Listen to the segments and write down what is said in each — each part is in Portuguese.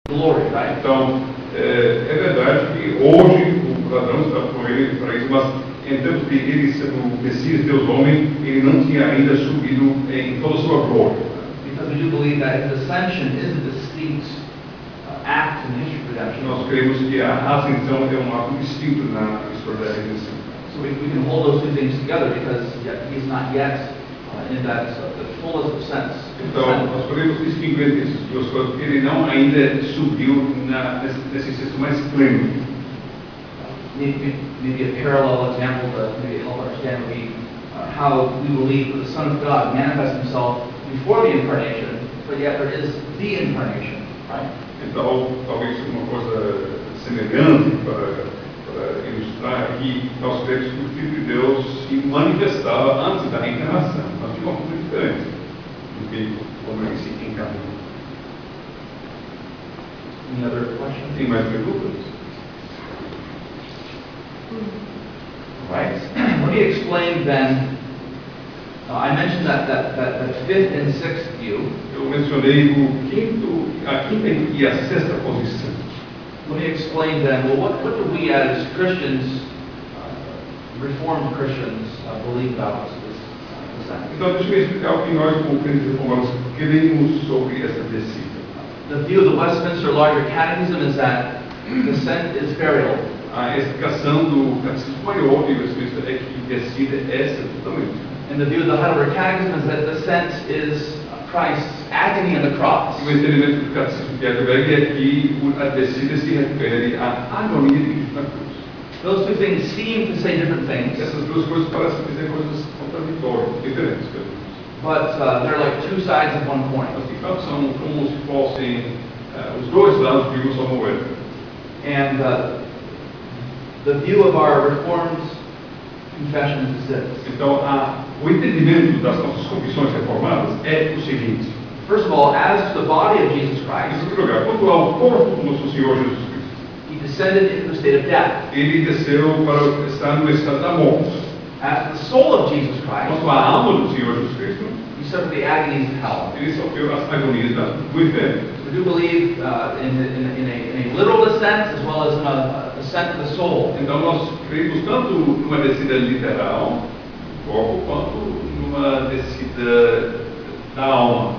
glory, right? Então, é verdade que hoje o ladrão está com ele para isso, mas em termos de ele sendo o Messias, Deus homem, ele não tinha ainda subido em toda a sua glória. Because we do believe that his ascension is a distinct act in the history of redemption. Nós cremos que a ascensão é um ato distinto na história da redenção. So we can hold those two things together because he's not yet in that the fullest of sense. Então, nós podemos distinguir entre essas duas coisas, porque ele não ainda subiu nesse senso mais pleno. Maybe a parallel example to maybe help understand would be how we believe that the Son of God manifests himself before the incarnation, but yet there is the incarnation, right? Então, talvez uma coisa semelhante para ilustrar aqui, nós cremos que o Filho de Deus se manifestava antes da reencarnação, mas de uma forma diferente do que como ele se encarnou. Any other questions? Tem mais perguntas? Right. Let me explain then. I mentioned that fifth and sixth view. Eu mencionei a quinta e a sexta posição. Let me explain then. Well, what do we as Christians, Reformed Christians, believe about this descent? Então, deixa eu explicar o que nós, como crentes reformados, queremos sobre essa descida. The view of the Westminster Larger Catechism is that descent is burial. A explicação do Catecismo Maior de Westminster é que descida é sepultamento. And the view of the Heidelberg Catechism is that descent is Christ's agony on the cross. E o entendimento do Catecismo de Heidelberg é que a descida se refere à agonia de Cristo na cruz. Those two things seem to say different things, Essas duas coisas parecem dizer coisas contraditórias, diferentes. but they're like two sides of one coin. Mas, de fato, são como se fossem os dois lados de uma só moeda. And the view of our Reformed confession is this. Então, o entendimento das nossas confissões reformadas é o seguinte. First of all, as to the body of Jesus Em Christ, primeiro lugar, quanto ao corpo do nosso Senhor Jesus Cristo, he descended into a state of death. ele desceu para estar no estado da morte. As to the soul of Jesus Christ, Quanto à alma do Senhor Jesus Cristo, he suffered the agonies of hell. ele sofreu as agonias do inferno. We do believe in a literal descent as well as in a ascent of the soul. Então, nós cremos tanto numa descida literal do corpo, quanto numa descida da alma.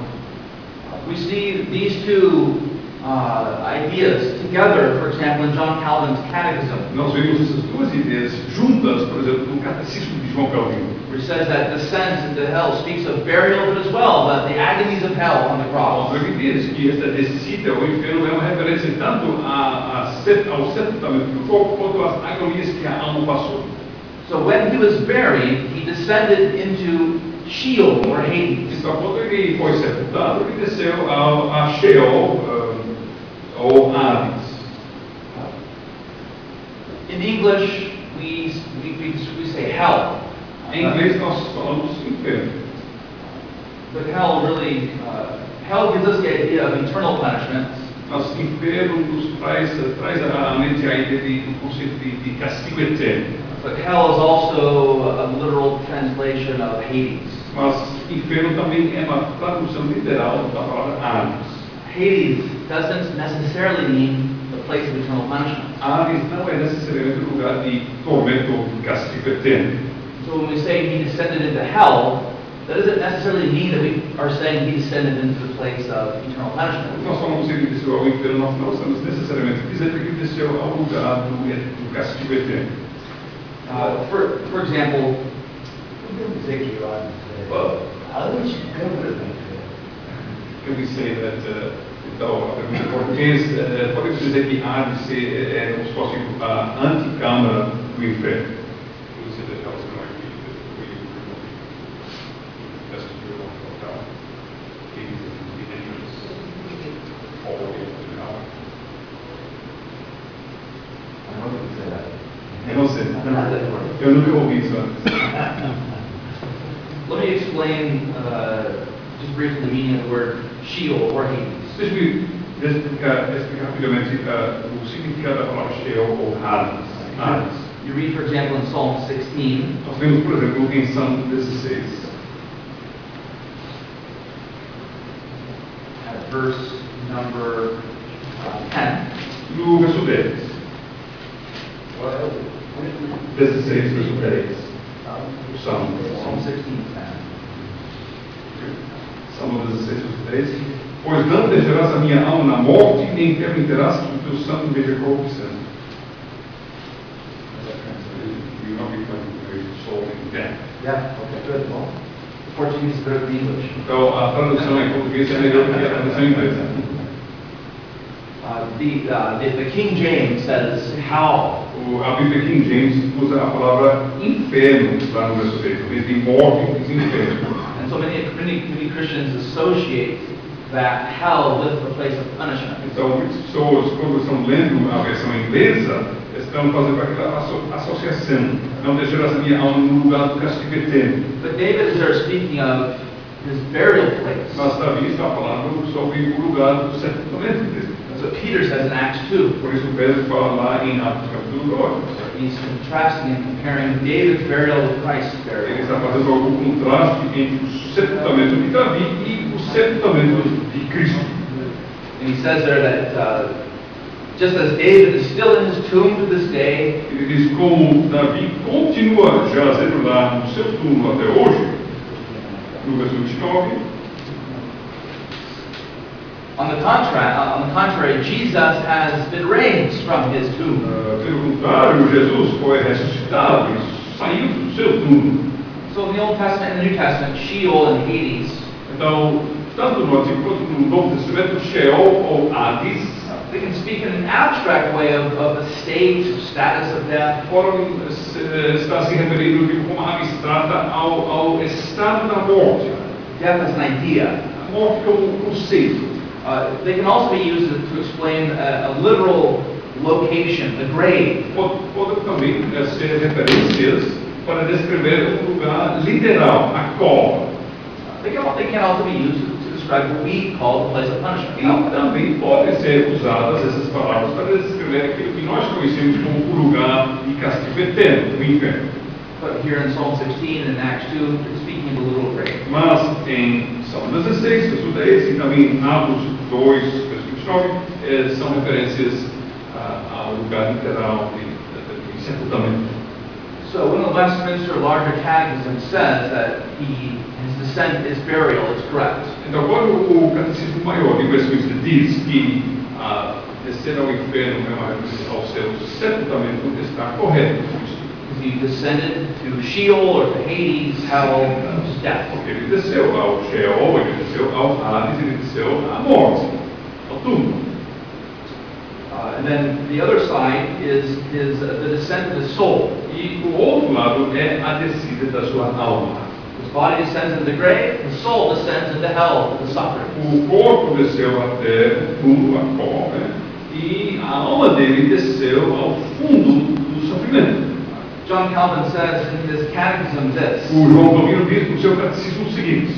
We see these two ideas together, for example, in John Calvin's Catechism, Nós vemos essas duas ideias juntas, por exemplo, no Catecismo de João Calvino, where he says that descent into hell speaks of burial, but as well, but the agonies of hell on the cross. onde ele diz que esta descida ao inferno é uma referência tanto ao sepultamento do corpo, quanto às agonias que a alma passou. So when he was buried, he descended into Sheol, or Hades. Então, quando ele foi sepultado, ele desceu a Sheol, ou Hades. In English, we say hell. Em inglês, nós falamos inferno. But hell really, hell gives us the idea of eternal punishment. Mas inferno nos traz à mente a ideia do conceito de castigo eterno. But hell is also a literal translation of Hades. Mas inferno também é uma tradução literal da palavra Hades. Hades doesn't necessarily mean the place of eternal punishment. Hades não é necessariamente o lugar de tormento ou de castigo eterno. So when we say he descended into hell, that doesn't necessarily mean that we are saying he descended into the place of eternal punishment. Nós falamos que ele desceu ao inferno, nós não estamos necessariamente dizendo que ele desceu ao lugar do castigo eterno. For example, Podemos dizer que Hades Well, a anticâmara do inferno. can we say that, então, a pergunta em português, podemos dizer que Hades é como se fosse a anticâmara do inferno. Eu não vou dizer nada. Eu não sei. Nada de acordo. Eu nunca ouvi isso antes. let me explain just briefly the meaning of the word Sheol or Hades. Deixa-me explicar rapidamente o significado da palavra Sheol ou Hades. You read, for example, in Psalm 16, Nós vemos, por exemplo, em Salmo 16, at verse number do verso 10. 16, verso 10. O Salmo. Psalm 16:10. Salmo 16, verso 10. Pois não deixarás a minha alma na morte, nem permitirás que o teu santo veja corrupção. You know, because soul in death. Yeah, okay, good. Well, the Portuguese is better than English. Então, a tradução em português é melhor do que a tradução em inglês. The King James says, hell. A Bíblia King James usa a palavra inferno lá no verso 10. Em vez de morte, diz inferno. And so many Christians associate that hell with the place of punishment. Então, muitas pessoas, quando estão lendo a versão inglesa, estão fazendo aquela associação. Não deixarás a minha alma no lugar do castigo eterno. But David is there speaking of his burial place. Mas Davi está falando sobre o lugar do sepultamento dele. That's what Peter says in Acts 2. Por isso Pedro fala lá em Atos capítulo 2. He's contrasting and comparing David's burial with Christ's Ele burial. está fazendo algum contraste entre o sepultamento de Davi e o sepultamento de Cristo. And he says there that just as David is still in his tomb to this day, Ele diz como Davi continua jazendo lá no seu túmulo até hoje, no verso 29. on the contrary, Jesus has been raised from his tomb. Pelo contrário, Jesus foi ressuscitado e saiu do seu túmulo. So in the Old Testament and the New Testament, Sheol and Hades, Então, tanto no Antigo quanto no Novo Testamento, Sheol ou Hades they can speak in an abstract way of the state or status of death. está se referindo de forma abstrata ao estado da morte. Death as an idea. A morte como conceito. They can also be used to explain a literal location, the grave. Podem também ser referências para descrever um lugar literal, a cova. They can also be used to describe what we call the place of punishment. E também podem ser usadas essas palavras para descrever aquilo que nós conhecemos como o lugar de castigo eterno, o inferno. But here in Psalm 16 and in Acts 2, it's speaking of the literal grave. Mas em Salmo 16, verso 10 e também em Atos 2, verso 29, são referências ao lugar literal de sepultamento. So when the Westminster Larger Catechism says that his descent is burial, it's correct. Então, quando o Catecismo Maior de Westminster diz que descer ao inferno é uma referência ao seu sepultamento, está correto. Because he descended to Sheol or to Hades, hell, death. Porque ele desceu ao Sheol, ele desceu ao Hades, ele desceu à morte, ao túmulo. And then the other side is the descent of his soul. E o outro lado é a descida da sua alma. His body descends into the grave, the soul descends into hell, to the suffering. O corpo desceu até o túmulo, a cova, e a alma dele desceu ao fundo do sofrimento. John Calvin says in his catechism this, O João Calvino diz no seu catecismo o seguinte: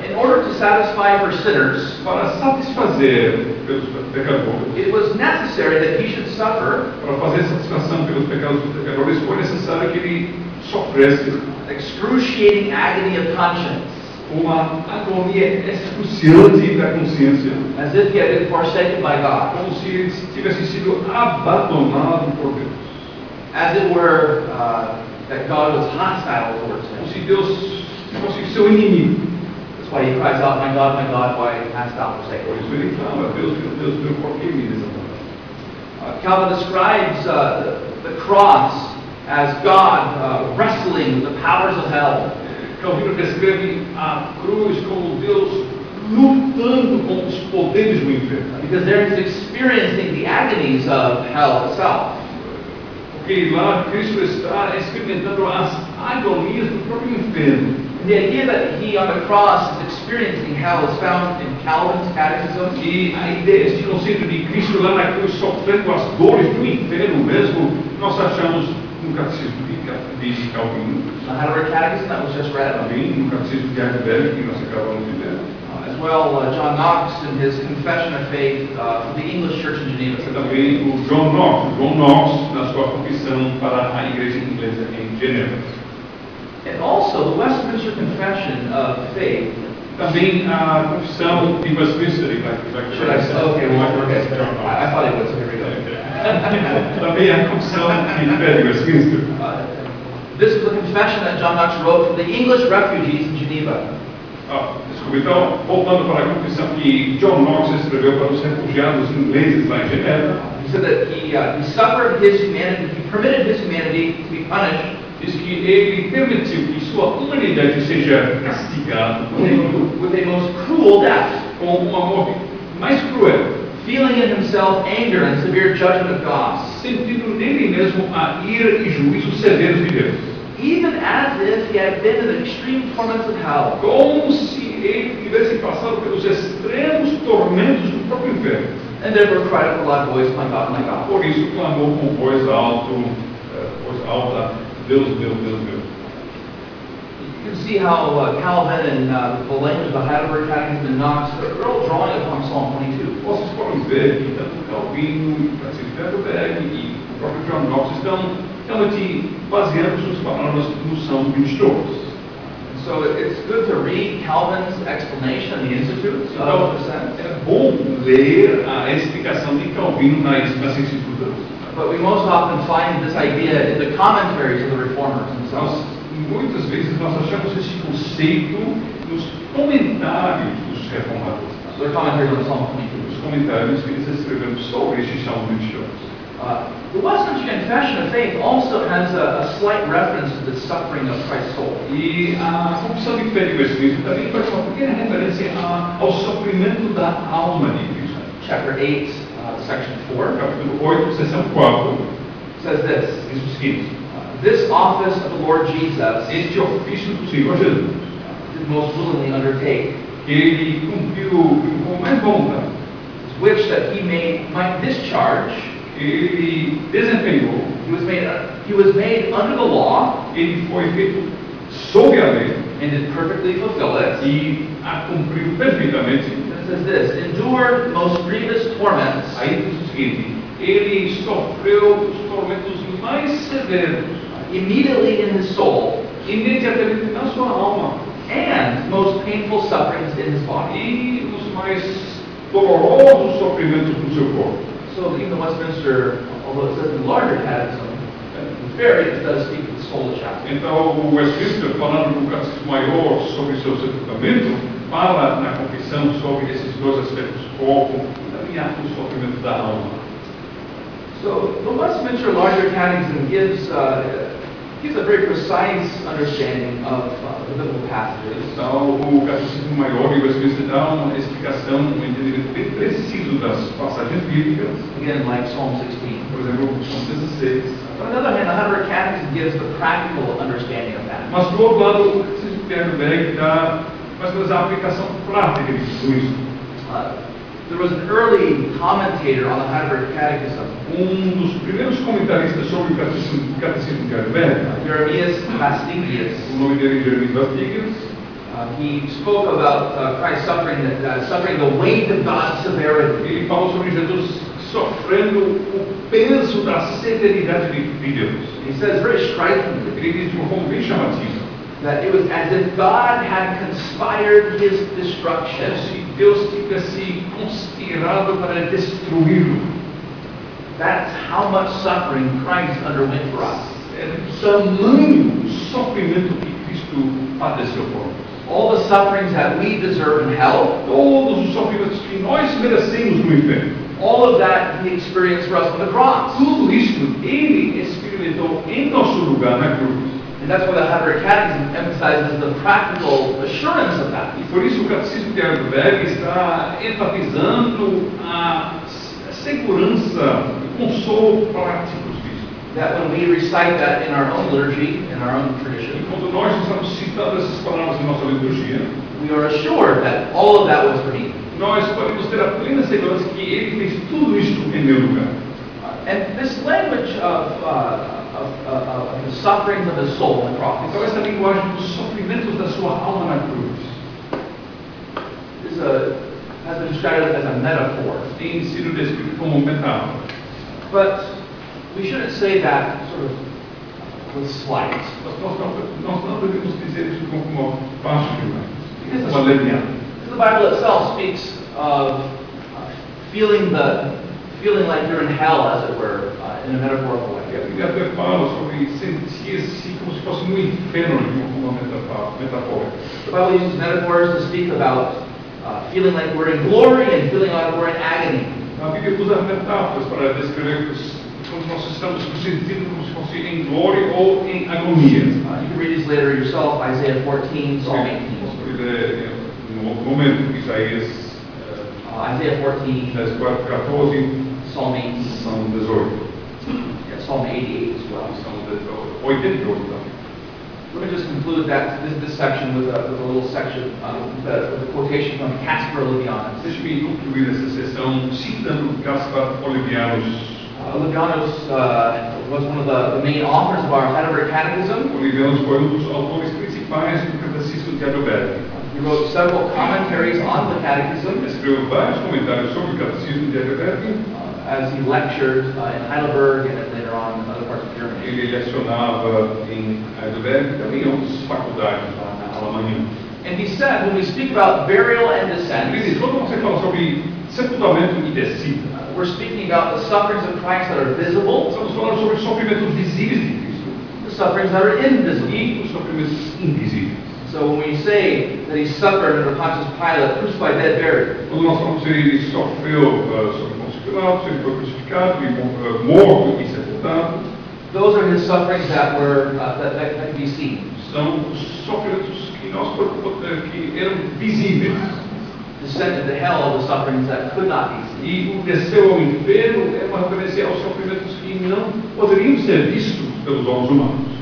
in order to satisfy for sinners, para satisfazer pelos pecadores, it was necessary that he should suffer para fazer satisfação pelos pecados dos pecadores, foi necessário que ele sofresse excruciating agony of conscience, uma agonia excruciante da consciência, as if he had been forsaken by God, como se ele tivesse sido abandonado por Deus, as it were that God was hostile towards como him. se Deus fosse seu inimigo. That's why he cries out, my God, why hast thou forsaken Por me?" isso ele clama: Deus, por que me desamparaste? Calvin describes the cross as God wrestling with the powers of hell. Calvino descreve a cruz como Deus lutando com os poderes do inferno. Because there he's experiencing the agonies of hell itself. Porque lá Cristo está experimentando as agonias do próprio inferno. And the idea that he on the cross is experiencing hell is found in Calvin's catechism. E a ideia, este conceito de Cristo lá na cruz sofrendo as dores do inferno mesmo, nós achamos no catecismo de Calvino, The Heidelberg Catechism that was just read. também no catecismo de Heidelberg, que nós acabamos de ler. As well, John Knox in his Confession of Faith for the English Church in Geneva. E também o John Knox, na sua confissão para a igreja inglesa em Genebra. And also the Westminster Confession of Faith. Também a confissão de Westminster, Should I say? Okay, well, okay. I thought it was. So here we go. Também a confissão que pede Westminster. This is a confession that John Knox wrote for the English refugees in Geneva. Desculpa, então, voltando para a confissão que John Knox escreveu para os refugiados ingleses lá em Genebra, He said that he suffered his humanity, he permitted his humanity to be punished diz que ele permitiu que sua humanidade seja castigada with a most cruel death, com uma morte mais cruel, feeling in himself anger and severe judgment of God, sentindo nele mesmo a ira e juízo severos de Deus, even as if he had been in the extreme torments of hell. como se ele tivesse passado pelos extremos tormentos do próprio inferno. And therefore cried with a loud voice, my God, Por isso clamou com voz alta, Deus, Deus, Deus, Deus. You can see how Calvin and the language of the Heidelberg Catechism and Knox, they're all drawing upon Psalm 22. Vocês podem ver que tanto Calvino, Francisco Heidelberg e o próprio John Knox estão realmente baseando suas palavras no Salmo 22. So it's good to read Calvin's explanation in the Institutes Então, of the Sense. é bom ler a explicação de Calvino nas Institutas. But we most often find this idea in the commentaries of the Reformers themselves. Muitas vezes nós achamos esse conceito nos comentários dos reformadores. Their commentaries on Psalm 22. Os comentários que eles escreveram sobre este Salmo 22. The Westminster Confession of Faith also has a slight reference to the suffering of Christ's soul. E a confissão de fé de Westminster também faz uma pequena referência ao sofrimento da alma de Cristo. Chapter 8, section 4, Capítulo 8, seção 4, says this, diz o seguinte: this office of the Lord Jesus este ofício do Senhor Jesus, did most willingly undertake, ele cumpriu com mais vontade, which that he might discharge. ele desempenhou, He was made under the law ele foi feito sob a lei and did perfectly fulfill it. e a cumpriu perfeitamente. It says this, endured most grievous torments, Aí diz o seguinte: ele sofreu os tormentos mais severos, immediately in his soul, imediatamente na sua alma, and most painful sufferings in his body. e os mais dolorosos sofrimentos do seu corpo. So even the Westminster, although it says in the larger catechism, it does speak of the soul chapter. Então, o Westminster, falando no catecismo maior sobre seu sepultamento, fala na confissão sobre esses dois aspectos, corpo e também o sofrimento da alma. So the Westminster larger catechism gives a very precise understanding of the biblical passages. Então, o catecismo maior de Westminster dá uma explicação, um entendimento bem preciso das passagens bíblicas, Again, like Psalm 16. por exemplo, São 16. But on the other hand, the Heidelberg Catechism gives the practical understanding of that. Mas, do outro lado, o catecismo de Heidelberg dá mais ou menos a aplicação prática de tudo isso. There was an early commentator on the Heidelberg Catechism, Dos primeiros comentaristas sobre o catecismo de Heidelberg, Jeremias Bastigius. o nome dele é Jeremias Bastigius, He spoke about Christ suffering the weight of God's severity. ele falou sobre Jesus sofrendo o peso da severidade de Deus. He says very strikingly Ele diz de uma forma bem chamativa, that it was as if God had conspired his destruction. se Deus tivesse conspirado para destruí-lo. That's how much suffering Christ underwent for us. É do tamanho do sofrimento que Cristo padeceu por nós. All the sufferings that we deserve in hell, Todos os sofrimentos que nós merecemos no inferno, all of that he experienced for us on the cross. tudo isso ele experimentou em nosso lugar na cruz. And that's why the Heidelberg Catechism emphasizes the practical assurance of that. E por isso o catecismo de Heidelberg está enfatizando a segurança, o consolo prático disso. That when we recite that in our own liturgy, in our own E tradition, quando nós estamos citando essas palavras em nossa liturgia, we are assured that all of that was for me. nós podemos ter a plena segurança que ele fez tudo isso em meu lugar. And this language of the sufferings of the soul on the cross Então essa linguagem dos sofrimentos da sua alma na cruz has been described as a metaphor. tem sido descrito como metáfora. But we shouldn't say that sort of with slight. Nós não devemos dizer isso como uma fácil demais, uma Because leviana. the Bible itself speaks of feeling feeling like you're in hell, as it were, in a metaphorical E a way. Bíblia até fala sobre sentir-se como se fosse no inferno de uma forma metafórica. The Bible uses metaphors to speak about feeling like we're in glory and feeling like we're in agony. A Bíblia usa metáforas para descrever quando nós estamos nos sentindo como se fosse em glória ou em agonia. You can read these later yourself, Isaiah 14, Psalm 18. No momento de Isaías Isaiah 14, 14, Psalm 18, São 18. yeah, Psalm 88 as well. São 88 também. Let me just conclude this section with a little section, with a quotation from Caspar Olevianus. Deixe-me concluir essa sessão citando Caspar Olevianus. Olevianus was one of the main authors of our Heidelberg Catechism. Olevianus foi dos autores principais do Catecismo de Heidelberg. He wrote several commentaries on the Catechism Escreveu vários comentários sobre o Catecismo de Heidelberg. as he lectured in Heidelberg and then later on in other parts of Germany. Ele lecionava em Heidelberg e também em outras faculdades lá na Alemanha. And he said, when we speak about burial and Ele descent, diz, quando você fala sobre sepultamento e descida, we're speaking about the sufferings of Christ that are visible, estamos falando sobre os sofrimentos visíveis de Cristo the sufferings that are invisible. e os sofrimentos invisíveis. So when we say that he suffered under Pontius Pilate, crucified, dead, buried, Quando nós falamos que ele sofreu sob Pôncio Pilatos, ele foi crucificado e morto e sepultado, those are his sufferings that were that can be seen. são os sofrimentos que que eram visíveis. Descended to hell are the sufferings that could not be seen. E o desceu ao inferno é uma referência aos sofrimentos que não poderiam ser vistos pelos olhos humanos.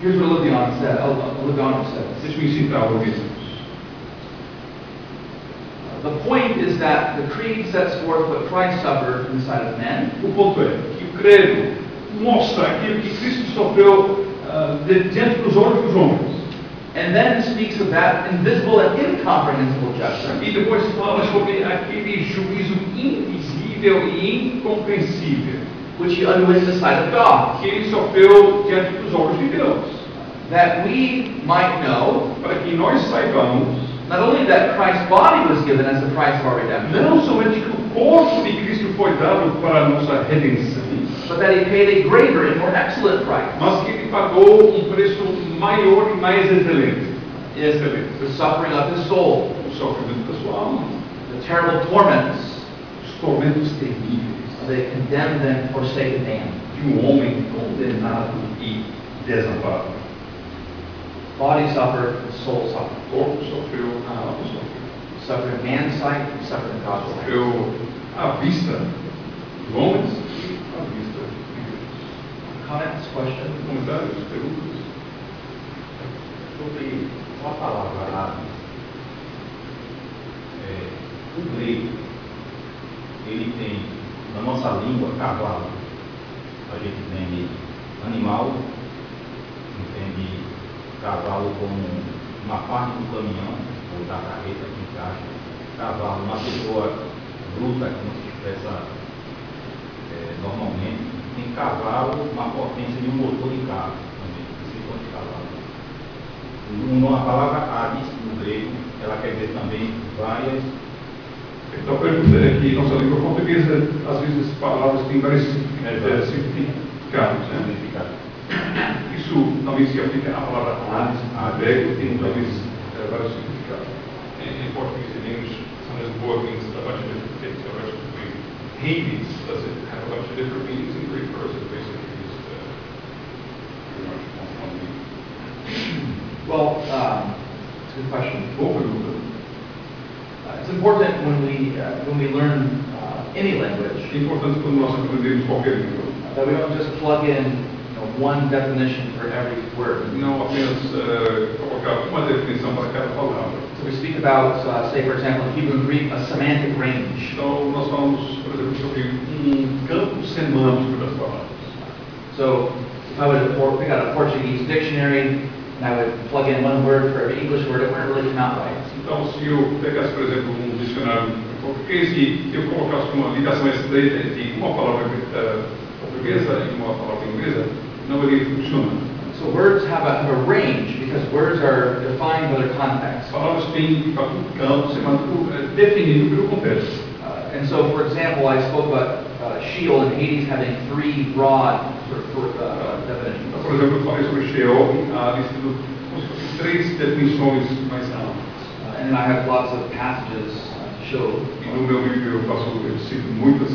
Here's what Olevianus said. Olevianus says. Deixe-me citar o livro. The point is that the creed sets forth what Christ suffered in the sight of men, O ponto é que o credo mostra aquilo que Cristo sofreu diante dos olhos dos homens. and then speaks of that invisible and incomprehensible judgment, E depois fala sobre aquele juízo invisível e incompreensível which he underwent in the sight of God, que ele sofreu diante dos olhos de Deus. that we might know Para que nós saibamos not only that Christ's body was given as the price of our redemption, não somente que o corpo de Cristo foi dado para a nossa redenção, but that he paid a greater and more excellent price, mas que ele pagou um preço maior e mais excelente. the suffering of his soul, O sofrimento da sua alma, the terrible torments os tormentos terríveis of a condemned and forsaken man. de homem condenado e desamparado. Body suffered, the soul suffered. O corpo sofreu, a alma sofreu. Suffered in man's sight, suffered in God's sight. Sofreu à vista dos homens e à vista de Deus. Comments, questions? Comentários, perguntas? Sobre uma palavra lá, o grego, ele tem, na nossa língua, cavalo. A gente entende animal, entende cavalo como uma parte do caminhão, ou da carreta que encaixa. Cavalo, uma pessoa bruta, que não se expressa normalmente. Tem cavalo, uma potência de um motor de carro, também, 50 cavalos. A palavra avis, no grego, ela quer dizer também várias. Então, a pergunta é que nossa língua portuguesa, às vezes, palavras têm vários significados. Né? Isso também se aplica à palavra avis, a grego, tem talvez vários significados. In Portuguese and English, sometimes word means a bunch of different things. A bunch of different Hades does it have a bunch of different meanings in Greek, or is it basically just pretty much one meaning? Well, it's a good question. Boa pergunta. It's important when we learn any language É importante quando nós aprendemos qualquer língua. that we don't just plug in one definition for every word. Não apenas colocar uma definição para cada palavra. So we speak about, say, for example, in Hebrew and Greek, a semantic range. Então, nós falamos, por exemplo, sobre campo semântico das palavras. So if I would pick out a Portuguese dictionary and I would plug in one word for every English word, it wouldn't really come out right. Então, se eu pegasse, por exemplo, dicionário em português e eu colocasse uma ligação estreita entre uma palavra portuguesa e uma palavra inglesa, não iria funcionar. So words have a range because words are defined by their context. As palavras têm, de fato, um campo semântico definido pelo contexto. And so, for example, I spoke about Sheol and Hades having three broad sort of definitions. Então, por exemplo, eu falei sobre Sheol e Hades, tendo como se fossem três definições mais amplas. And then I have lots of passages to show. E no meu livro eu cito muitas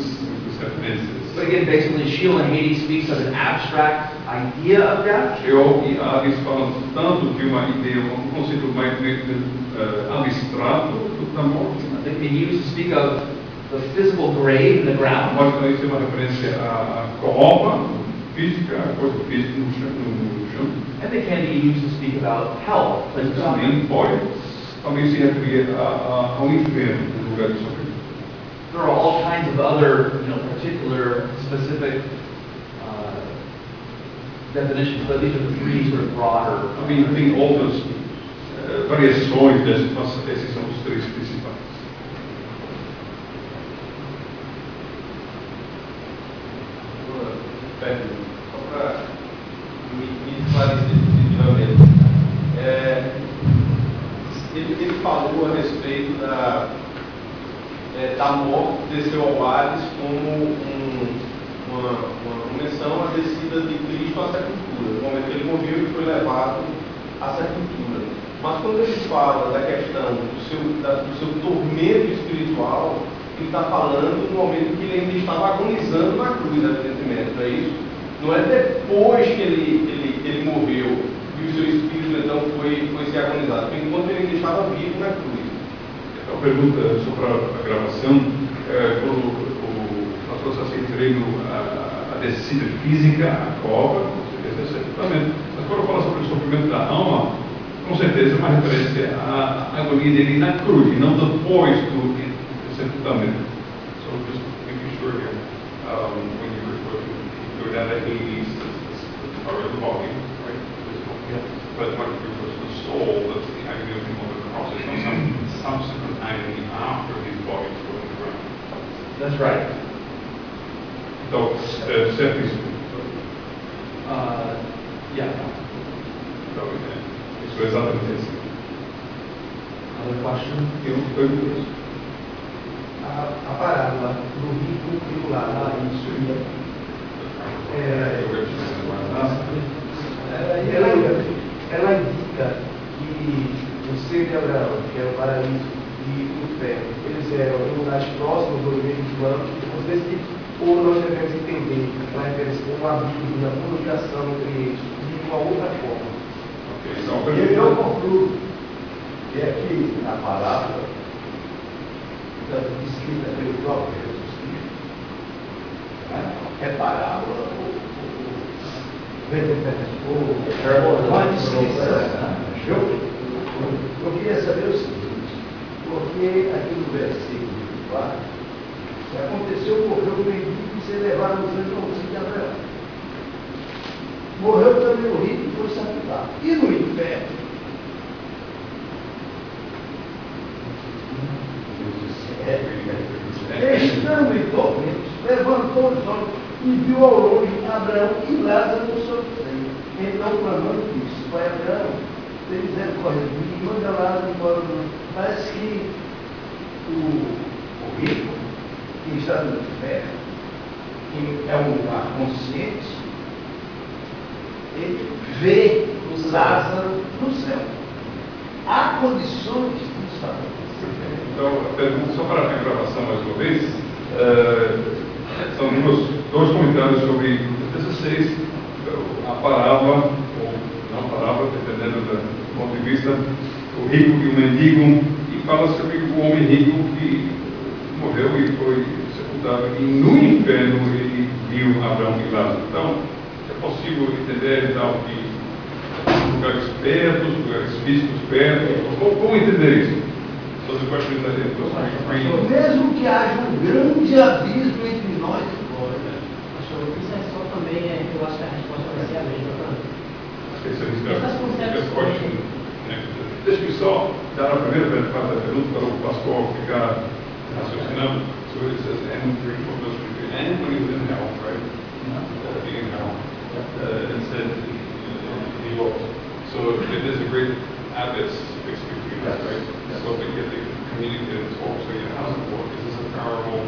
referências. But again, basically, Sheol and Hades speaks of an abstract idea of death. Sheol e Hades falam tanto de uma ideia, um conceito mais abstrato da morte. They can be used to speak of the physical grave in the ground. Pode também ser uma referência à cova física, a coisa física no chão. And they can be used to speak about hell. Mas também pode se referir ao inferno, no lugar de sofrimento. There are all kinds of other, particular, specific definitions, but these are the three sort of broader. Também tem outras variações desses, mas esses são os três principais. Só para me esclarecer definitivamente. Ele falou a respeito da morte desceu ao Hades como uma menção à descida de Cristo à sepultura, no momento que ele morreu e foi levado à sepultura. Mas quando ele fala da questão do seu tormento espiritual, ele está falando no momento que ele ainda estava agonizando na cruz, evidentemente, não é isso? Não é depois que ele morreu e o seu espírito então foi se agonizado, foi enquanto ele ainda estava vivo na cruz. Então, a pergunta sobre a gravação, quando o pastor está se referindo à descida física, à cova, esse é sepultamento. Mas quando fala sobre o sofrimento da alma, com certeza é uma referência à agonia dele na cruz, e não depois do sepultamento. So just making sure here, when you refer to go down to Hades, that's part of the body, right? Yeah. But when it refers to the soul, that's the agony of him on the cross. It's not some subsequent agony after his body is put on the ground. That's right. Então, sempre isso. Yeah. Então, isso é exatamente assim. Other question? Tem outras perguntas? A parábola do rico e do lá em Suria, ela indica que o ser de Abraão, que era o paraíso, e o inferno, eles eram em lugares próximos do mesmo plano, ou nós devemos entender uma referência como um abismo, uma comunicação entre eles, de uma outra forma. Ok, então, Eu concluo que aqui a palavra descrita pelo próprio Jesus Cristo é parábola eu queria saber o seguinte, porque aqui no versículo 4, se aconteceu, morreu o mendigo e se levaram os anjos ao filho de Abraão. Morreu também o rico e foi sepultado. E no inferno? Estando em tormentos, levantou os olhos e viu ao longe Abraão e Lázaro no sofrimento. Então, clamando, disse: Pai Abraão, tem misericórdia de mim, manda Lázaro embora do mundo. Parece que o rico, que está no inferno, que é um lugar consciente, ele vê o Lázaro no céu. Há condições disso acontecer. Então, a pergunta, só para a gravação mais uma vez, são dois comentários sobre 16, a parábola, ou não parábola, dependendo do ponto de vista, o rico e o mendigo, e fala sobre o homem rico que morreu e foi sepultado, e no inferno ele viu Abraão e Lázaro. Então, é possível entender então, que lugares perto, lugares físicos perto, como entender isso? Mesmo que haja um grande abismo entre nós e vós. Isso é só também, eu acho que a resposta vai ser a mesma para Deixa eu só dar a primeira parte da pergunta para o pastor ficar raciocinando. So it says, and three for those people, and when he was in hell, right? Being in hell. It said, he was. So it is a great abyss between us, right? So they get to communicate and talk. So, how's it work? Is this a parable?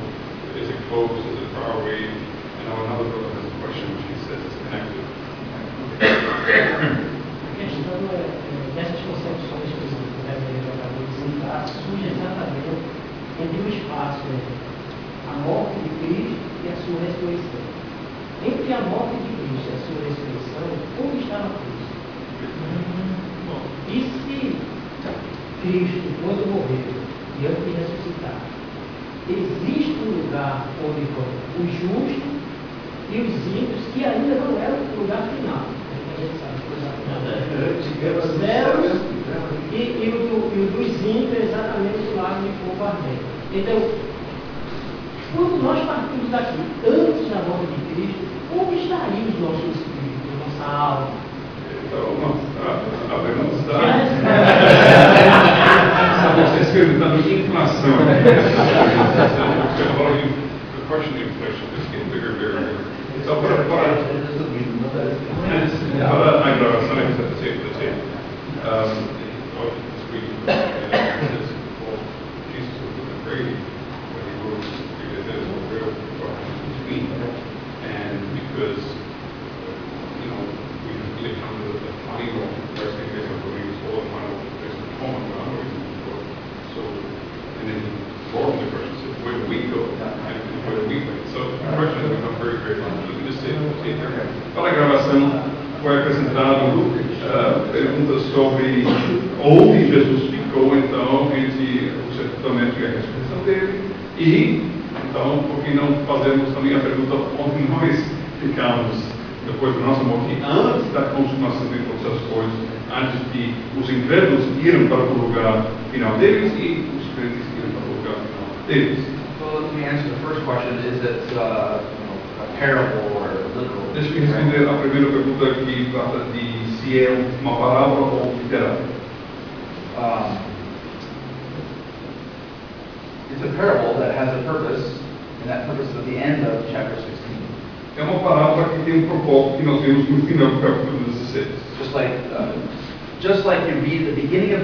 close, is it far away? I know another brother has a question which he says is connected. A questão dessas concepções que o Reverendo acabou de citar surge exatamente entre o espaço entre a morte de Cristo e a sua ressurreição. Entre a morte de Cristo e a sua ressurreição, onde estava Cristo? E se Cristo, quando morreu e antes de ressuscitar, existe um lugar onde vão os justos e os ímpios, que ainda não era o lugar final? A gente sabe que o lugar final é céus, e o dos ímpios é exatamente o lago de fogo ardente. Então, quando nós partimos daqui, antes da morte de Cristo, onde estaria o nosso espírito, a nossa alma? Então, a pergunta está... Vocês perguntando inflação. The question of inflation is getting bigger, bigger. Então, para a gravação, é que você tem. Jesus was afraid when he rose because there was a real darkness between. And because, we have come to the final resting place of believers, all the final place of common ground. So, and then Lord, the question is, where do we go? And where do we went? So, the question has become very, very long. You can just say it there. Para a gravação, foi apresentado perguntas sobre onde Jesus ficou, então, entre o sepultamento e a ressurreição dele. E, então, por que não fazermos também a pergunta onde nós ficamos depois da nossa morte, antes da consumação de todas as coisas, antes de os incrédulos irem para o lugar final deles e os crentes irem para o lugar final deles. So let me answer the first question: is it a parable or literal? Deixa eu responder a primeira pergunta que trata de se é uma parábola ou literal. It's a parable that has a purpose, and that purpose is at the end of chapter 16. É uma parábola que tem propósito que nós vemos no final do capítulo 16. Just like you read the beginning of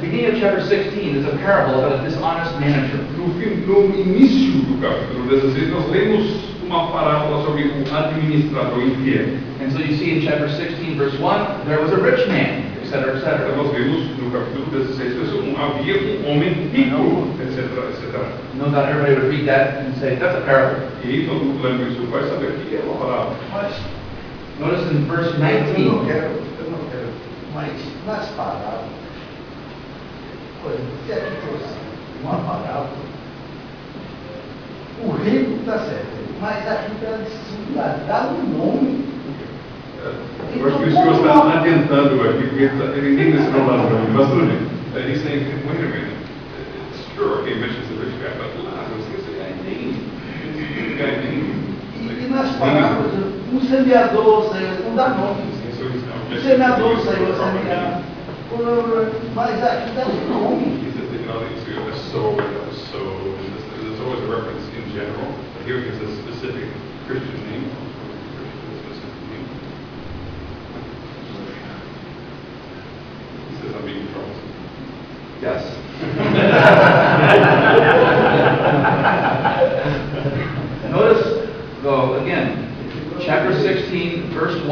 beginning of chapter 16 is a parable about a dishonest manager. No início do capítulo 16, nós lemos uma parábola sobre um administrador infiel. And so you see in chapter 16, verse 1, there was a rich man, etc., etc. Nós vemos no capítulo 16, verso 1, havia homem rico, etc., etc. No doubt everybody would read that and say, that's a parable. E todo mundo lendo isso vai saber que é uma parábola. Mas, Notice in verse eu não 19. quero, mas nas parábolas, por exemplo, se aqui fosse uma parábola, o rico está certo, mas aqui está dado um nome. Eu acho que o senhor está adiantando aqui, porque ele nem mencionou lá no nome, mas tudo bem. He's saying, wait a minute, it's true, he mentions the rich guy, but Lazarus is a guy named. E nas parábolas, um semeador saiu, não dá nome. O senador saiu a semear. Mas aqui dá um nome. He said that a soul, there's always a reference in general, but here he has a specific Christian name. He says, I'm being troublesome. Yes. Notice, though, again, chapter 16, verse 1.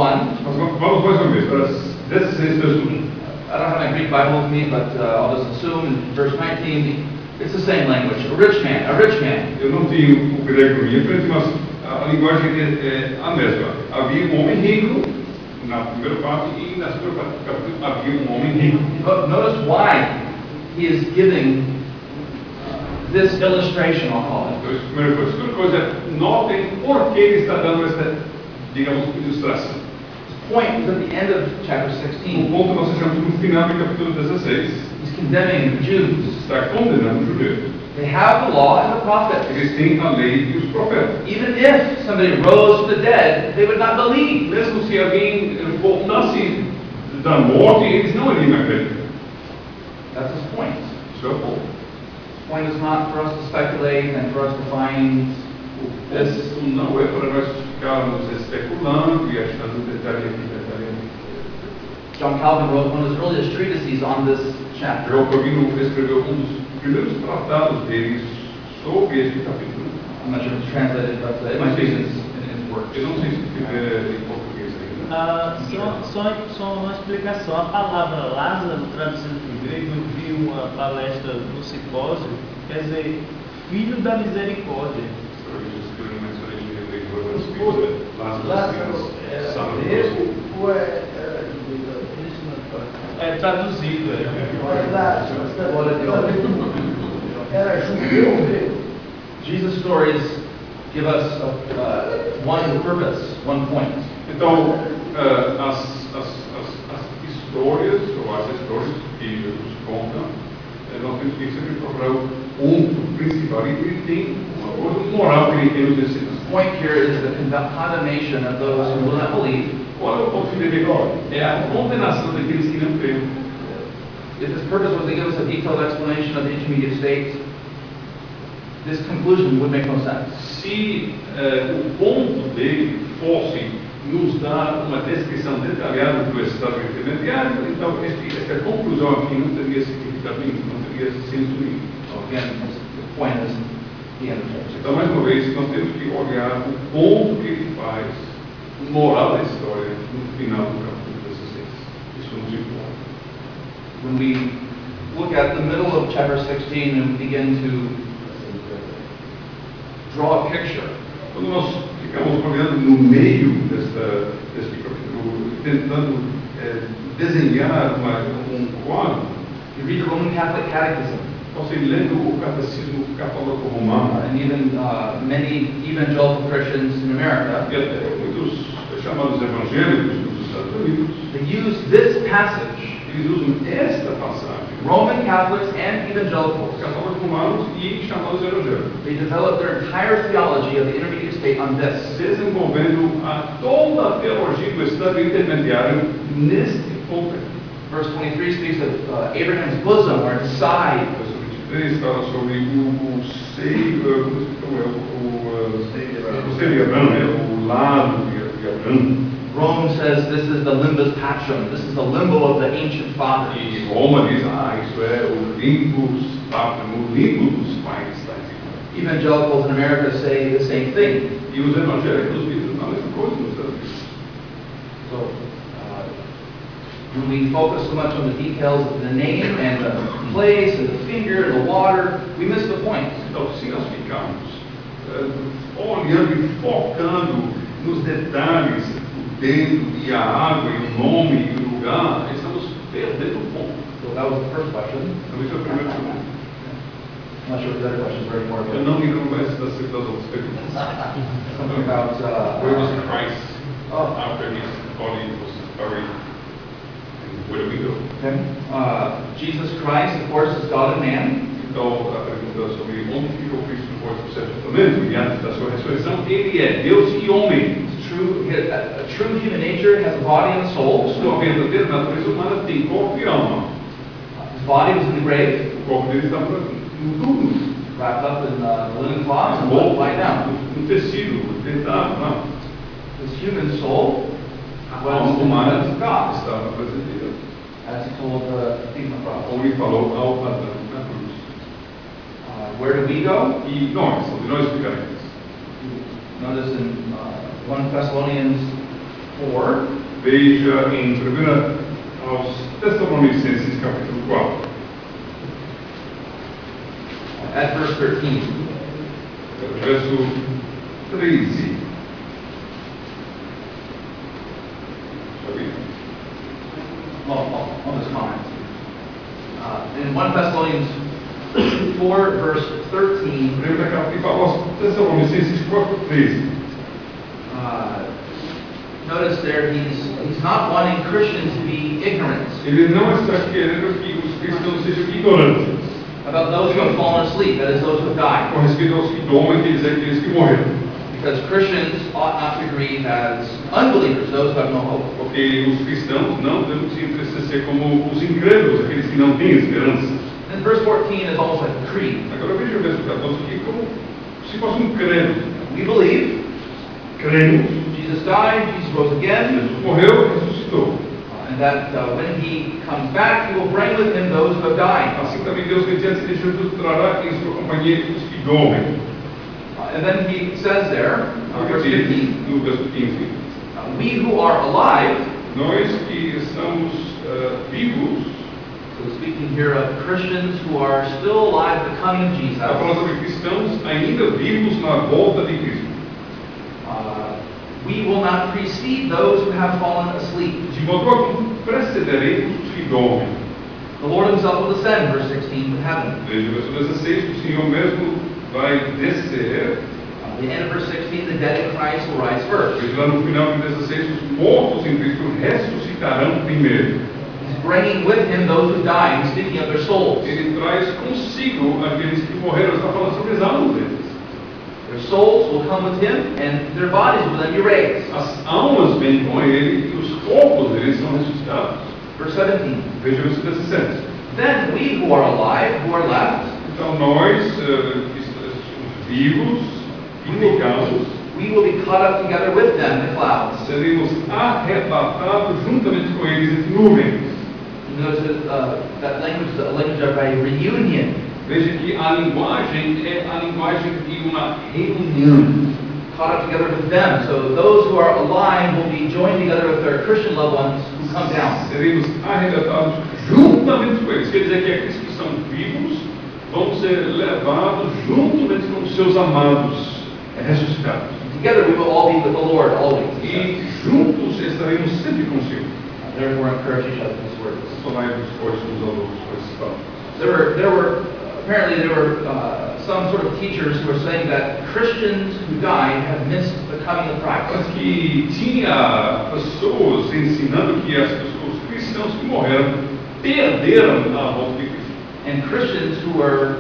Vamos mais uma vez, para 16, verso 1. I don't have my Greek Bible with me, but I'll just assume in verse 19, it's the same language. A rich man, a rich man. Eu não tenho o grego em frente, mas a linguagem é a mesma. Havia um homem rico, na primeira parte, e na segunda parte do capítulo havia um homem rico. Notice why he is giving this illustration, I'll call it. Então, primeira coisa. Segunda coisa, notem por que ele está dando esta, digamos, ilustração. His point is at the end of chapter O 16. ponto nós estamos no final do capítulo 16. He's condemning the Jews. Está condenando os judeus. They have the law and the prophets. Eles têm a lei e os profetas. Even if somebody rose from the dead, they would not believe. Mesmo se alguém voltasse da morte, eles não iriam acreditar. That's his point. Isso é o ponto. His point is not for us to speculate and for us to find this. Isso não é para nós ficarmos especulando e achando detalhe aqui, detalhe ali. John Calvin wrote one of his earliest treatises on this chapter. João Calvino escreveu um dos primeiros tratados dele sobre este capítulo. I'm not sure if it's translated, but it might be in his work. Eu não sei se tiver em português ainda. Só uma explicação. A palavra Lázaro, traduzido para o grego, eu vi uma palestra no simpósio, quer dizer, filho da misericórdia. Lázaro era grego ou era É traduzido, era judeu ou grego? Jesus' stories give us one purpose, one point. Então, as histórias, ou as histórias que Jesus conta, nós temos que sempre procurar o ponto principal. E ele tem uma coisa moral que ele tem nos ensina. The point here is the condemnation of those who will not believe. Qual é o ponto de vista? É a condenação daqueles que não creem. If his purpose was to give us a detailed explanation of the intermediate state, this conclusion would make no sense. Se o ponto dele fosse nos dar uma descrição detalhada do estado intermediário, então esta conclusão aqui não teria significado nenhum, não teria senso nenhum. So again, the point is the end of it. Então, mais uma vez, nós temos que olhar o ponto que ele faz, moral da história, no final do capítulo 16. Isso nos importa. When we look at the middle of chapter 16 and begin to draw a picture, Quando nós ficamos olhando no meio deste capítulo, tentando desenhar um quadro, you read the Roman Catholic Catechism, você lendo o catecismo católico romano, and even many evangelical Christians in America, e até muitos chamados evangélicos nos Estados Unidos, they use this passage. eles usam esta passagem, Roman Catholics and evangelicals, católicos romanos e chamados evangélicos, they develop their entire theology of the intermediate state on this. desenvolvendo toda a teologia do estado intermediário neste ponto. Verse 23 speaks of Abraham's bosom or his side. Verso 23 fala sobre o seio, o seio de Abraão, o lado de Abraão. Rome says this is the limbus patrum. This is the limbo of the ancient fathers. E Roma diz, isso é o limbus patrum, o limbo dos pais. Evangelicals in America say the same thing. E os evangélicos dizem a mesma coisa nos Estados Unidos. So, when we focus so much on the details of the name and the place and the finger and the water, we miss the point. Então, se nós ficarmos olhando e focando nos detalhes, o dedo e a água, e o nome e o lugar, estamos perdendo o ponto. So that was the first question. Então, esse é o primeiro ponto. I'm not sure if the other questions are more Eu não me lembro mais das outras perguntas. something about Where was Christ Oh. after his body was buried? And where do we go? okay. Jesus Christ, of course, is God and man. Então, a pergunta sobre onde ficou Cristo depois do sepultamento e antes da sua ressurreição, ele é Deus e homem. A true human nature has a body and a soul. Sua verdadeira natureza humana tem corpo e alma. His body was in the grave, O corpo dele estava no túmulo, wrapped up in linen cloths and let lie down. no tecido, deitado lá. His human soul A was alma in the humana presence of God, estava presente em Deus. as he told the thief on the cross. Como ele falou ao ladrão na cruz. Where do we go? E nós, onde nós ficaremos? Notice in 1 Thessalonians 4, Veja em 1 aos Tessalonicenses, capítulo 4, at verse 13. verso 13. Sabe? I'll just comment. In 1 Thessalonians 4, verse 13, Lembra que aqui fala aos Tessalonicenses 4:13. notice there he's not wanting Christians to be ignorant Ele não está querendo que os cristãos sejam ignorantes about those who have fallen asleep, that is, those who have died. com respeito aos que dormem, quer dizer aqueles que morreram. Because Christians ought not to grieve as unbelievers, those who have no hope. Porque os cristãos não devem se entristecer como os incrédulos, aqueles que não têm esperança. And verse 14 is almost like a creed. Agora veja o verso 14 aqui como se fosse um credo. We believe Cremos, Jesus died, Jesus rose again, Jesus morreu e ressuscitou. and that when he comes back, he will bring with him those who have died. Assim também Deus, que diante de Jesus, trará em sua companhia os que dormem. And then he says there, verse Porque 15, diz no verso 15, we who are alive, nós que estamos vivos, so speaking here of Christians who are still alive at the coming of Jesus, está falando sobre cristãos ainda vivos na volta de Cristo. we will not precede those who have fallen asleep. De modo algum, precederemos os que dormem. The Lord himself will descend, verse 16, to heaven. Veja o verso 16, o Senhor mesmo vai descer. At the end of verse 16, the dead in Christ will rise first. Veja lá no final do 16, os mortos em Cristo ressuscitarão primeiro. He's bringing with him those who died. He's speaking of their souls. Ele traz consigo aqueles que morreram. Está falando sobre as almas deles. Their souls will come with him, and their bodies will then be raised. As almas vêm com ele e os corpos deles são ressuscitados. Verse 17. Veja o verso 17. Then we who are alive, who are left, Então nós que estamos vivos, vindicados, we will be caught up together with them in the clouds. seremos arrebatados juntamente com eles entre nuvens. You notice that language, the language of a reunion. Veja que a linguagem é a linguagem de uma reunião. Caught up together with them. So those who are alive will be joined together with their Christian loved ones who come down. Seremos arrebatados juntamente com eles. Quer dizer que aqueles que estão vivos vão ser levados juntamente com os seus amados ressuscitados. Together we will all be with the Lord always. E juntos estaremos sempre consigo. Therefore encourage each other with these words. Tomai-vos, pois, uns aos outros com esses palavras. Apparently there were some sort of teachers who were saying that Christians who died have missed the coming of Christ. Mas que tinha pessoas ensinando que os cristãos que morreram perderam a volta de Cristo. And Christians who were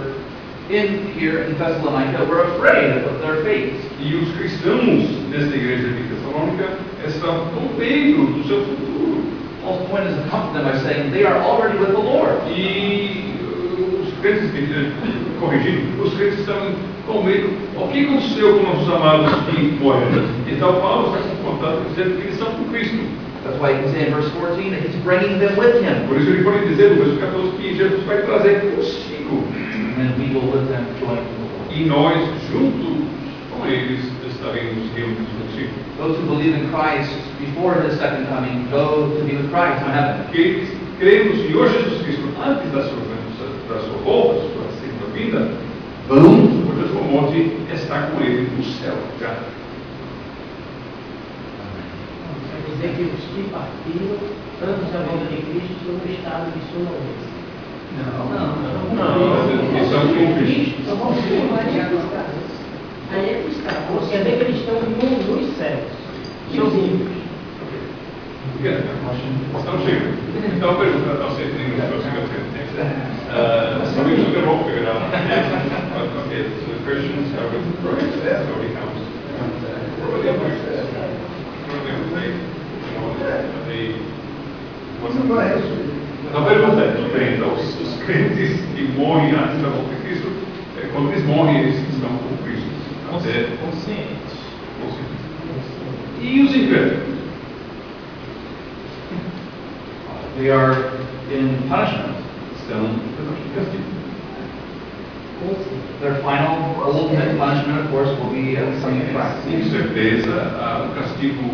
here in Thessalonica were afraid of their fate. E os cristãos desta igreja de Tessalônica estavam com medo do seu futuro. Paul's point is to comfort them by saying they are already with the Lord. E os crentes, corrigindo, os crentes estavam com medo. O que aconteceu com nossos amados que morreram? Então Paulo está confrontando, dizendo que eles estão com Cristo. That's why he can say in verse 14 that he's bringing them with him. Por isso ele pode dizer no verso 14 que Jesus vai trazer consigo. And we will with them join the Lord. E nós, juntos com eles, estaremos reunidos consigo. Those who believe in Christ before his second coming go to be with Christ in heaven. Aqueles que creem no Senhor Jesus Cristo antes da sua volta, da sua segunda vinda, vão, depois da sua morte, estar com ele no céu já. Quer dizer que os que partiram antes da volta de Cristo estão no estado de sonolência. Não. Eles são com Cristo. Aí é que está. Quer dizer que eles estão nos céus. Seus ímpios. Estão chegando. Então, pergunta, não sei se tem uma pessoa so we took a rope figured out. Okay, so the Christians are with Christ, so he comes. What are a pergunta é, tudo bem, então os crentes que morrem antes da volta de Cristo, quando eles morrem, eles estão com Cristo. Conscientes. E os incrédulos? They are in punishment. Estão em castigo. Their final, ultimate punishment, of course, will be at the coming of Christ. Com certeza, o castigo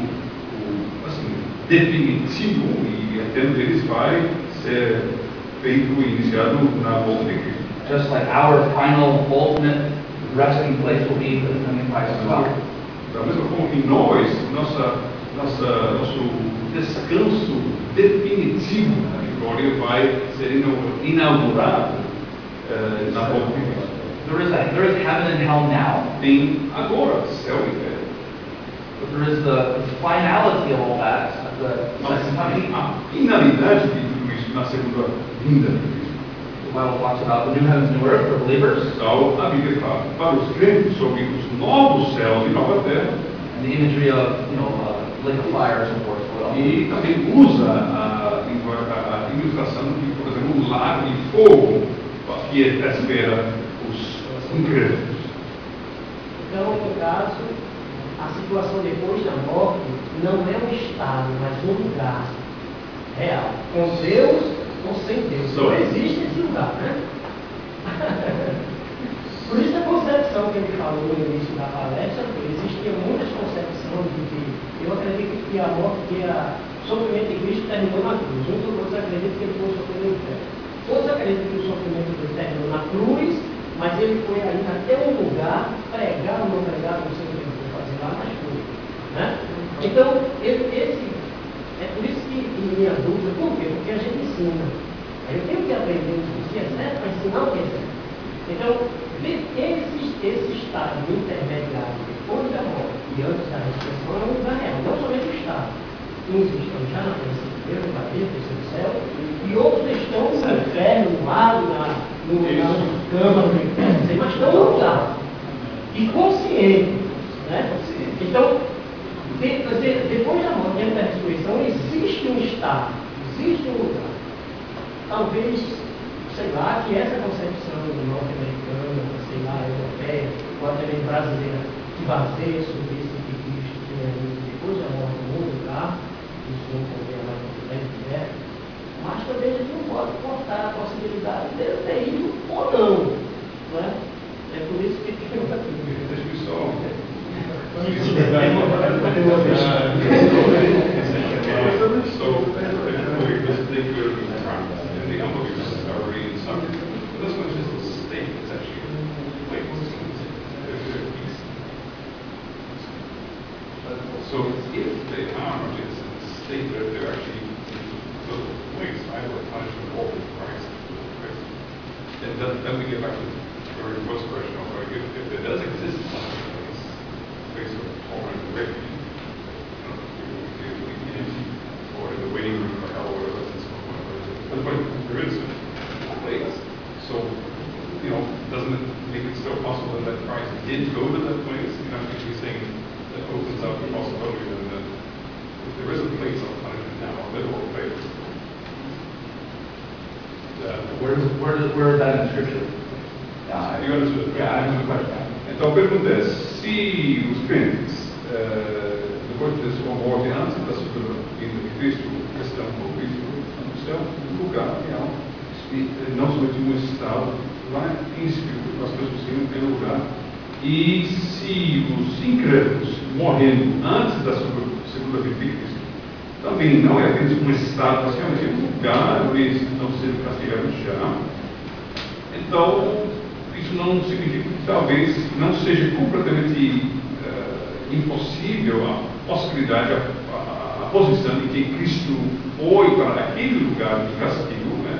assim, definitivo e eterno deles vai ser feito e iniciado na volta de Cristo. Just like our final, ultimate resting place will be at the coming of Christ as well. Da mesma forma que nós, nosso descanso definitivo na glória vai ser inaugurado na volta de Cristo. There is heaven and hell now, Tem agora céu e inferno. but there is the finality of all that at the second coming. A finalidade de tudo isso na segunda vinda de Cristo. The Bible talks about the new heavens and new earth for believers, Então, a Bíblia fala para os crentes sobre os novos céus e nova terra. and the imagery of, lake of fire and so forth. E também usa a ilustração de, por exemplo, um lago de fogo que espera os incrédulos. Então, no caso, a situação depois da morte não é um estado, mas um lugar real. Com Deus ou sem Deus. So, não existe esse lugar, né? Por isso a concepção que ele falou no início da palestra, existiam muitas concepções de que eu acredito que a morte, que a sofrimento de Cristo terminou na cruz. Outros acreditam que ele foi sofrido no inferno. Outros acreditam que o sofrimento de Cristo terminou na cruz, mas ele foi ali até um lugar, pregar ou não pregar, não sei o que ele foi fazer lá, mas foi. Né? Então, é por isso que minha dúvida, por quê? Porque a gente ensina. Eu tenho que aprender o que é certo para ensinar o que é certo. Então, esse estado intermediário depois da morte e antes da ressurreição é um lugar real, não somente o estado. Uns estão já na terceira cadeia, terceiro céu, e outros estão no inferno, no lado, na cama, no inferno, mas estão no lugar. E consciente. Né? Então, depois da morte e antes da ressurreição, existe um estado, existe um lugar. Talvez, sei lá, que essa concepção norte-americana, sei lá, europeia, ou até mesmo brasileira, que baseia sobre esse que Cristo tem ali depois da morte no lugar, isso não convém mais para o inferno, mas também a gente não pode cortar a possibilidade dele ter ido ou não. Né? É por isso que fica aqui. Deixa eu só. The unbelievers are already in some. But this one's just a state. It's actually a place. There's a peace. So if they are just in a state that they're actually in a place, either punishment or Christ, and then we get back to the very first question of if there does exist such a place of torment and refuge, or in the waiting room for hell, or whatever it's called. But there is a place. So, doesn't it make it still possible that Christ did go to that place? Actually saying that opens up the possibility that if there is a place of punishment now, a literal place. Where is that in Scripture? You understood? Yeah, I have a question. Então a pergunta é, se os crentes, depois de sua morte, antes da sua vinda de Cristo, estão com Cristo no céu, no lugar real, não somente um estado lá em espírito, as pessoas têm um lugar, e se os incrédulos morrendo antes da sua segunda vinda de Cristo, também não é apenas um estado, mas realmente é um lugar onde eles estão sendo castigados já. Então, isso não significa que talvez não seja completamente impossível a possibilidade, a posição de que Cristo foi para aquele lugar de castigo, né,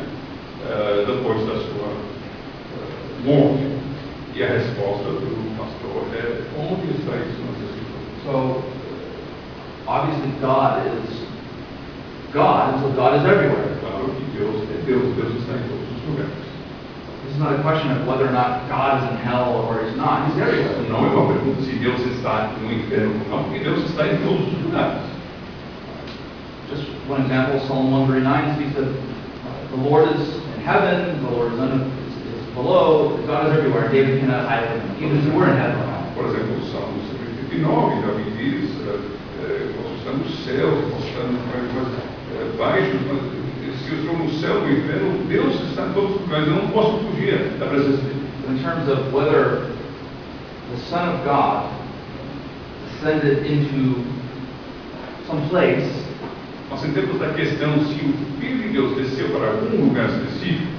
depois da sua morte. E a resposta do pastor é: onde está isso nas Escrituras? So, obviously God, and so God is everywhere. Claro que Deus é Deus, Deus está em todos os lugares. This is not a question of whether or not God is in hell or He's not. He's everywhere. Não é uma pergunta se Deus está no inferno ou não, porque Deus está em todos os lugares. Just one example, Psalm 139 speaks of the Lord is in heaven, the Lord is below, God is everywhere. David cannot hide from Him, even if He were in heaven. Por exemplo, o Salmo 139, Davi diz, posso estar no céu, posso estar baixo, se eu estou no céu, no inferno, Deus está em todos os lugares, eu não posso fugir da presença dele. In terms of whether the Son of God descended into some place, Mas em termos da questão se o Filho de Deus desceu para algum lugar específico,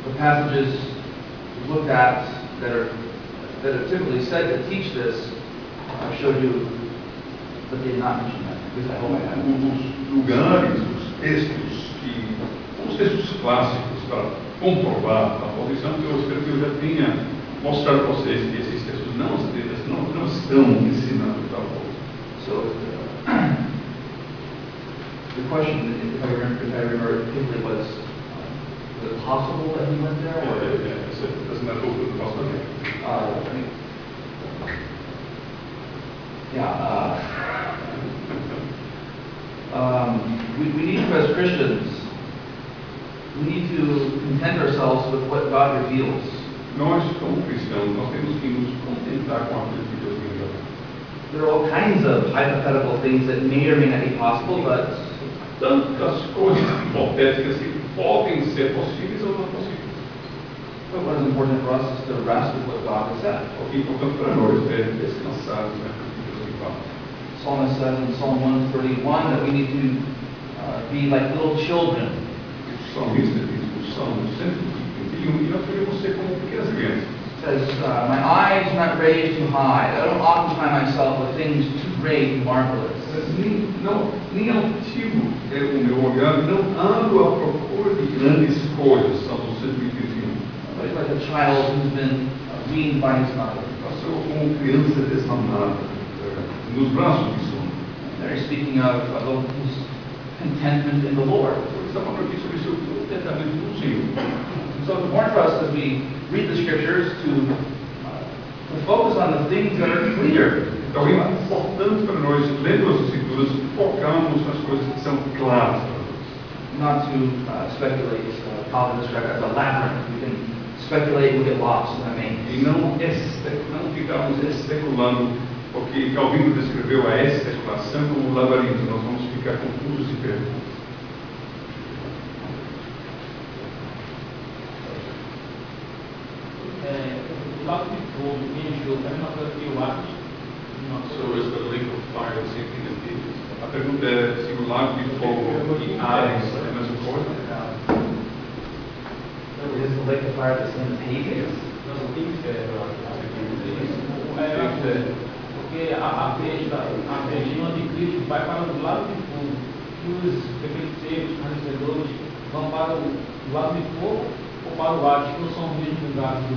the passages looked at that are typically said to teach this, I showed you that they did not mention that. os lugares, os textos os textos clássicos para comprovar a posição que eu espero que eu já tenha mostrado para vocês que esses textos não estão ensinando tal coisa. So, the question, if I remember correctly, was it possible that he went there? Or, Doesn't that open the possibility? We need to, as Christians, we need to content ourselves with what God reveals. Nós, como cristãos, nós temos que nos contentar com aquilo que Deus revela. There are all kinds of hypothetical things that may or may not be possible, but Tantas coisas hipotéticas que podem ser possíveis ou não possíveis. But what is important for us is to rest with what God has said. O que é importante para nós é descansarmos naquilo que Deus tem falado. The psalmist says in Psalm 131 that we need to be like little children. O salmista diz no Salmo 131 que nós devemos ser como pequenas crianças. Says, my eyes are not raised too high. I don't occupy myself with things too great and marvelous. Nem altivo é o meu olhar, não ando à procura de grandes coisas. Salmo 131. But it's like a child who's been weaned by his mother. Eu sou como criança desmamada nos braços de sono. There he's speaking of his contentment in the Lord. Ele está falando aqui sobre o seu contentamento no Senhor. So it's important for us as we read the scriptures to focus on the things that are clear. Então é importante para nós, lendo as Escrituras, focarmos nas coisas que são claras para nós. Not to speculate. Calvin described it as a labyrinth. We can speculate and get lost in the maze. E não ficarmos especulando, porque Calvino descreveu a especulação como um labirinto. Nós vamos ficar confusos e perdidos. O lago de fogo em enxofre é a mesma coisa que o Hades. So is the lake of fire the same thing as Hades? A pergunta é se o lago de fogo e Hades é a mesma coisa? Is the lake of fire the same as Hades? Não, tem que ser, eu acho. Porque a região de Cristo vai para o lago de fogo. E os feiticeiros, os fornecedores vão para o lago de fogo ou para o Hades, que não são os mesmos lugares.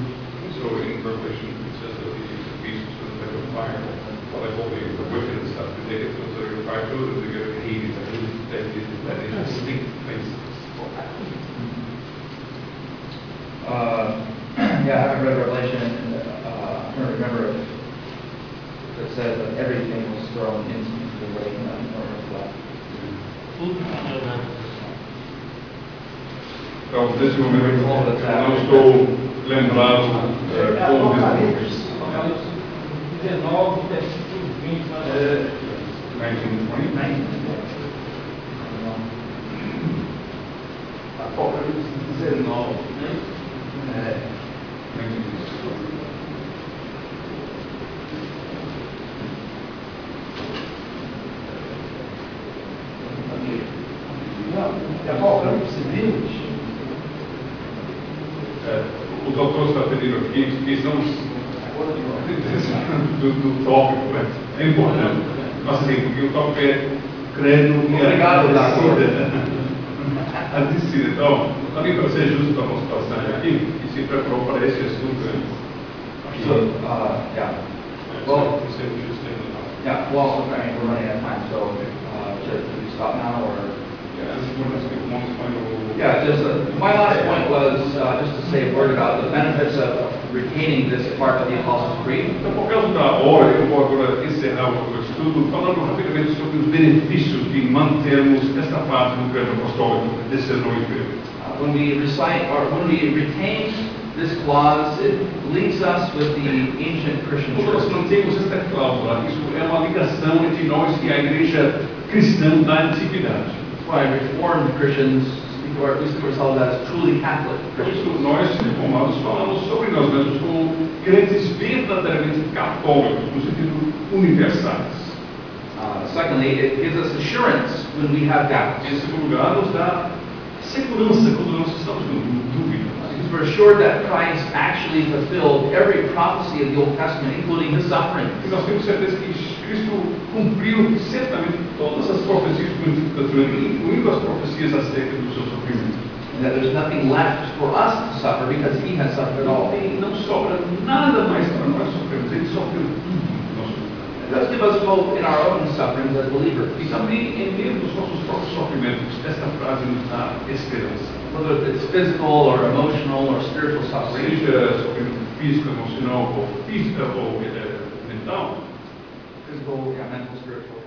So in Revelation it says that these beasts to the lake of fire, well, like all the wicked and stuff, they get to the lake of fire too, and they go to Hades, that is distinct places. Yeah, I haven't read Revelation, and I don't remember if it said that everything was thrown into the lake, and I don't remember that. Então, nesse momento, eu não estou lembrado como Apocalipse 19, versículo 20. 1920. Apocalipse 19. Apocalipse 20. O doutor está pedindo aqui que estamos do tópico, né? É importante. Mas assim, porque o tópico é credo e a descida. A descida. Então, também para ser justo a nossa passagem aqui, e se preparou para esse assunto, né? So, yeah. Well, yeah, well, I mean, we're running out of time, so should we stop now, or? Yeah, just my last point was just to say a word about the benefits of retaining this part of the Apostles' Creed. Então, por causa da hora, eu vou agora encerrar o estudo falando rapidamente sobre os benefícios de mantermos esta parte do credo apostólico, desses dois credos. When we recite or when we retain this clause, it links us with the ancient Christian Quando nós church. mantemos esta cláusula, isso é uma ligação entre nós e a igreja cristã da antiguidade. Why Reformed Christians speak, or at least think of ourselves as truly Catholic Por Christians. isso, nós, reformados, falamos sobre nós mesmos como crentes verdadeiramente católicos, no sentido universais. Secondly, it gives us assurance when we have doubts. Em segundo lugar, nos dá segurança quando nós estamos com dúvidas. Because we're assured that Christ actually fulfilled every prophecy of the Old Testament, including his suffering. E nós temos certeza que Cristo cumpriu certamente todas as profecias do Antigo Testamento, incluindo as profecias acerca do seu sofrimento. And that there's nothing left for us to suffer because he has suffered it all. E não sobra nada mais para nós sofrermos. Ele sofreu tudo. It does give us hope in our own sufferings as believers. E também, em meio dos nossos próprios sofrimentos, esta frase nos dá esperança. Whether it's physical or emotional or spiritual suffering, Seja sofrimento físico, emocional ou mental, physical, mental, spiritual.